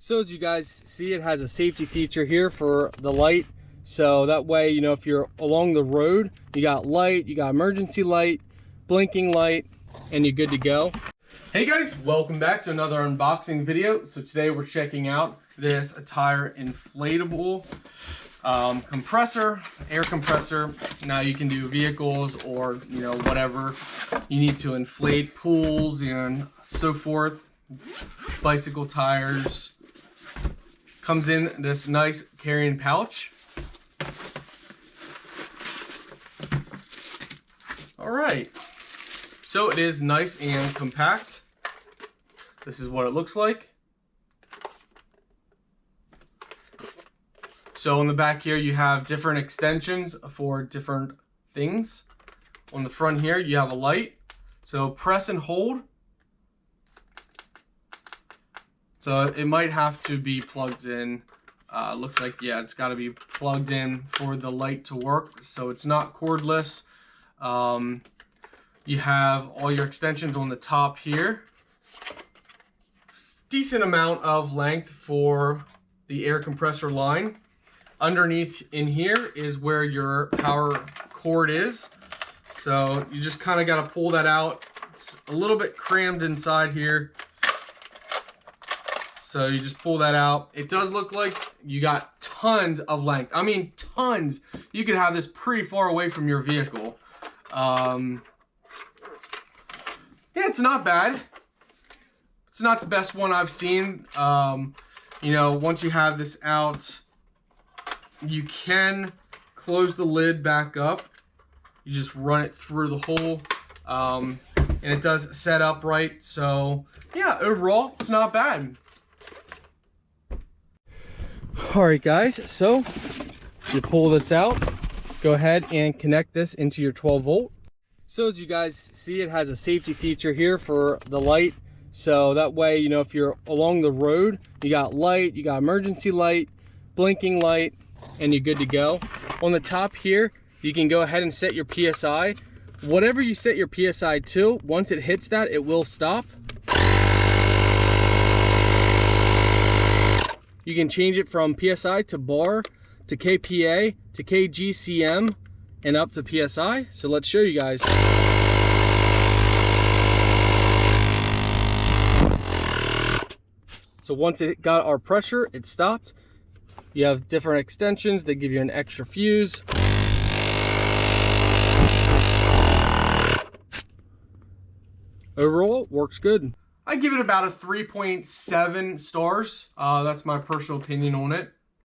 So as you guys see, it has a safety feature here for the light. So that way, you know, if you're along the road, you got light, you got emergency light, blinking light, and you're good to go. Hey guys, welcome back to another unboxing video. So today we're checking out this tire inflatable compressor, air compressor. Now you can do vehicles or, you know, whatever you need to inflate, pools and so forth, bicycle tires. Comes in this nice carrying pouch. All right, so it is nice and compact. This is what it looks like. So on the back here, you have different extensions for different things. On the front here, you have a light. So press and hold. So it might have to be plugged in. Looks like, yeah, it's got to be plugged in for the light to work. So it's not cordless. You have all your extensions on the top here. Decent amount of length for the air compressor line. Underneath in here is where your power cord is. So you just kind of got to pull that out. It's a little bit crammed inside here. So you just pull that out. It does look like you got tons of length. I mean, tons. You could have this pretty far away from your vehicle. Yeah, it's not bad. It's not the best one I've seen. You know, once you have this out, you can close the lid back up. You just run it through the hole, and it does set up right. So yeah, overall, it's not bad. All right, guys, so you pull this out, go ahead and connect this into your 12 volt. So as you guys see, it has a safety feature here for the light. So that way, you know, if you're along the road, you got light, you got emergency light, blinking light, and you're good to go. On the top here, you can go ahead and set your PSI. Whatever you set your PSI to, once it hits that, it will stop. You can change it from PSI to bar, to KPA, to KGCM, and up to PSI. So let's show you guys. So once it got our pressure, it stopped. You have different extensions. They give you an extra fuse. Overall, works good. I give it about a 3.7 stars. That's my personal opinion on it.